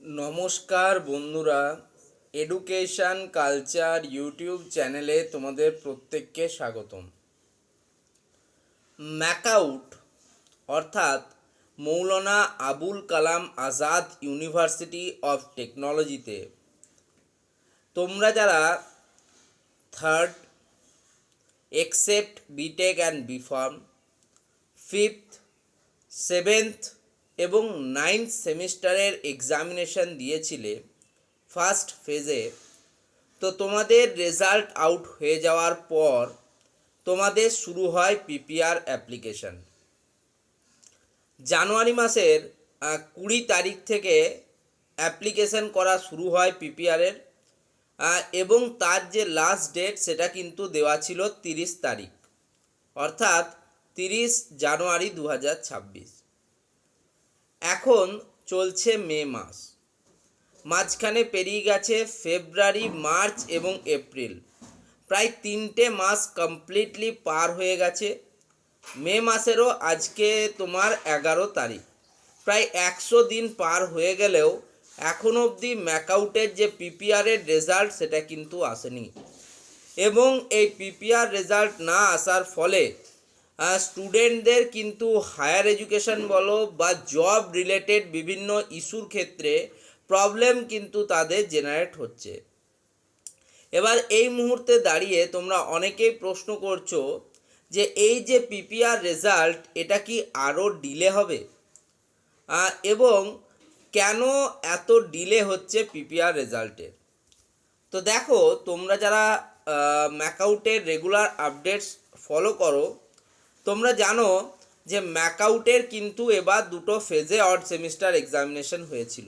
নমস্কার বন্ধুরা, education culture YouTube চ্যানেলে তোমাদের প্রত্যেককে স্বাগতম। ম্যাকআউট অর্থাৎ মৌলানা আবুল কালাম আজাদ ইউনিভার্সিটি অফ টেকনোলজিতে তোমরা যারা third except BTech and BPharm, fifth, seventh এবং 9th সেমিস্টারের এক্সামিনেশন দিয়েছিলে ফার্স্ট ফেজে, তো তোমাদের রেজাল্ট আউট হয়ে যাওয়ার পর তোমাদের শুরু হয় পিপিআর অ্যাপ্লিকেশন। জানুয়ারি মাসের 20 তারিখ থেকে অ্যাপ্লিকেশন করা শুরু হয় পিপিআরের, এবং তার যে লাস্ট ডেট সেটা কিন্তু দেওয়া ছিল 30 তারিখ, অর্থাৎ 30 জানুয়ারি 2026। এখন চলছে মে মাস, মাঝখানে পেরিয়ে গেছে ফেব্রুয়ারি, মার্চ এবং এপ্রিল, প্রায় 3টে মাস কমপ্লিটলি পার হয়ে গেছে। মে মাসেরও আজকে তোমার 11 তারিখ, প্রায় 100 দিন পার হয়ে গেলেও এখন অবধি ম্যাকআউটের যে পিপিআরের রেজাল্ট সেটা কিন্তু আসেনি। এবং এই পিপিআর রেজাল্ট না আসার ফলে স্টুডেন্টদের কিন্তু হায়ার এডুকেশন বলো বা জব রিলেটেড বিভিন্ন ইস্যুর ক্ষেত্রে প্রবলেম কিন্তু তাদের জেনারেট হচ্ছে। এবার এই মুহূর্তে দাঁড়িয়ে তোমরা অনেকেই প্রশ্ন করছো যে এই যে পিপিআর রেজাল্ট এটা কি আরও ডিলে হবে, এবং কেন এত ডিলে হচ্ছে পিপিআর রেজাল্টের। তো দেখো, তোমরা যারা ম্যাকআউটের রেগুলার আপডেটস ফলো করো, তোমরা জানো যে ম্যাকআউটের কিন্তু এবার 2টো ফেজে অড সেমিস্টার এক্সামিনেশন হয়েছিল।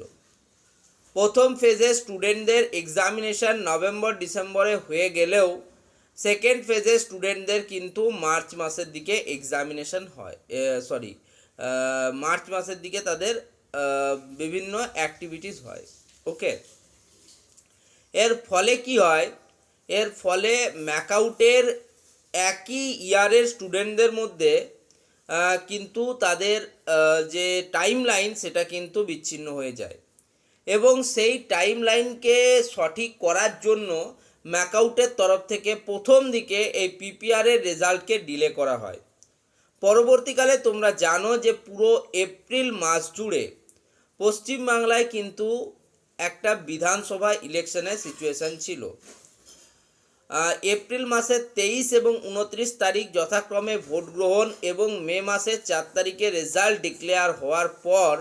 প্রথম ফেজে স্টুডেন্টদের এক্সামিনেশন নভেম্বর ডিসেম্বরে হয়ে গেলেও সেকেন্ড ফেজে স্টুডেন্টদের কিন্তু মার্চ মাসের দিকে এক্সামিনেশন হয়, মার্চ মাসের দিকে তাদের বিভিন্ন অ্যাক্টিভিটিস হয়। ওকে, এর ফলে কি হয়, এর ফলে ম্যাকআউটের একই ইয়ারের স্টুডেন্টদের মধ্যে কিন্তু তাদের যে টাইম লাইন সেটা কিন্তু বিচ্ছিন্ন হয়ে যায়, এবং সেই টাইম লাইনকে সঠিক করার জন্য ম্যাকআউটের তরফ থেকে প্রথম দিকে এই পিপিআরের রেজাল্টকে ডিলে করা হয়। পরবর্তীকালে তোমরা জানো যে পুরো এপ্রিল মাস জুড়ে পশ্চিমবাংলায় কিন্তু একটা বিধানসভা ইলেকশনের সিচুয়েশন ছিল। এপ্রিল মাসের 23 এবং 29 তারিখ যথাক্রমে ভোট গ্রহণ এবং মে মাসের 4 তারিখে রেজাল্ট ডিক্লেয়ার হওয়ার পর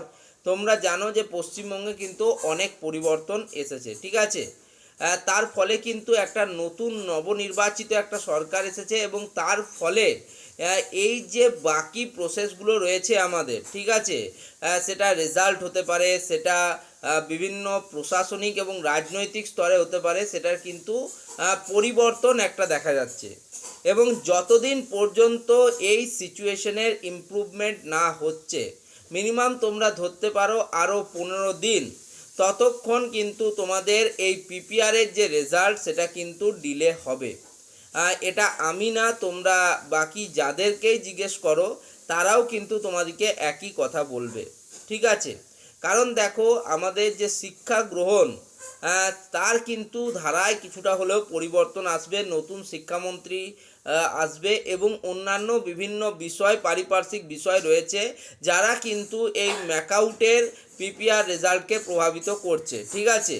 তোমরা জানো যে পশ্চিমবঙ্গে কিন্তু অনেক পরিবর্তন এসেছে, ঠিক আছে। তার ফলে কিন্তু একটা নতুন নবনির্বাচিত একটা সরকার এসেছে, এবং তার ফলে এই যে বাকি প্রসেসগুলো রয়েছে আমাদের, ঠিক আছে, সেটা রেজাল্ট হতে পারে, সেটা বিভিন্ন প্রশাসনিক এবং রাজনৈতিক স্তরে হতে পারে, সেটার কিন্তু পরিবর্তন একটা দেখা যাচ্ছে। এবং যতদিন পর্যন্ত এই সিচুয়েশনের ইমপ্রুভমেন্ট না হচ্ছে, মিনিমাম তোমরা ধরতে পারো আরও 15 দিন, ততক্ষণ কিন্তু তোমাদের এই পিপিআরের যে রেজাল্ট সেটা কিন্তু ডিলে হবে। এটা আমি না, তোমরা বাকি যাদেরকেই জিজ্ঞেস করো তারাও কিন্তু তোমাদেরকে একই কথা বলবে, ঠিক আছে। কারণ দেখো, আমাদের যে শিক্ষা গ্রহণ তার কিন্তু ধারায় কিছুটা হলেও পরিবর্তন আসবে, নতুন শিক্ষামন্ত্রী আসবে, এবং অন্যান্য বিভিন্ন বিষয়, পারিপার্শ্বিক বিষয় রয়েছে যারা কিন্তু এই ম্যাকআউটের পিপিআর রেজাল্টকে প্রভাবিত করছে, ঠিক আছে।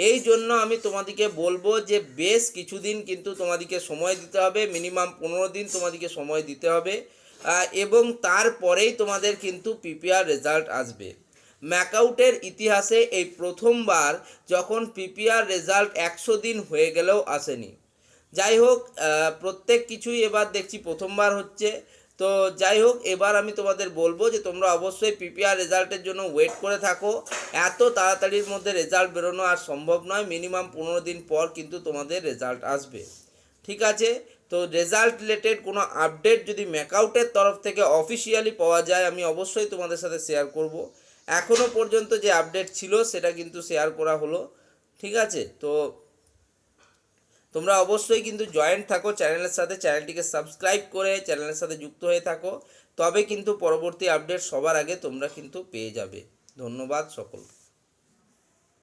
এই জন্য আমি তোমাদেরকে বলবো যে বেশ কিছুদিন কিন্তু তোমাদেরকে সময় দিতে হবে, মিনিমাম 15 দিন তোমাদেরকে সময় দিতে হবে, এবং তারপরেই তোমাদের কিন্তু পিপিআর রেজাল্ট আসবে। ম্যাকআউটের ইতিহাসে এই প্রথমবার যখন পিপিআর রেজাল্ট 100 দিন হয়ে গেলেও আসেনি। যাই হোক, প্রত্যেক কিছুই এবার দেখছি প্রথমবার হচ্ছে। তো যাই হোক, এবার আমি তোমাদের বলবো যে তোমরা অবশ্যই পিপিআর রেজাল্টের জন্য ওয়েট করে থাকো। এত তাড়াতাড়ির মধ্যে রেজাল্ট বেরোনো আর সম্ভব নয়, মিনিমাম 15 দিন পর কিন্তু তোমাদের রেজাল্ট আসবে, ঠিক আছে। তো রেজাল্ট রিলেটেড কোনো আপডেট যদি ম্যাকআউটের তরফ থেকে অফিসিয়ালি পাওয়া যায় আমি অবশ্যই তোমাদের সাথে শেয়ার করব। এখনও পর্যন্ত যে আপডেট ছিল সেটা কিন্তু শেয়ার করা হলো, ঠিক আছে। তো তোমরা অবশ্যই কিন্তু জয়েন্ট থাকো চ্যানেলের সাথে, চ্যানেলটিকে সাবস্ক্রাইব করে চ্যানেলের সাথে যুক্ত হয়ে থাকো, তবে কিন্তু পরবর্তী আপডেট সবার আগে তোমরা কিন্তু পেয়ে যাবে। ধন্যবাদ সকল।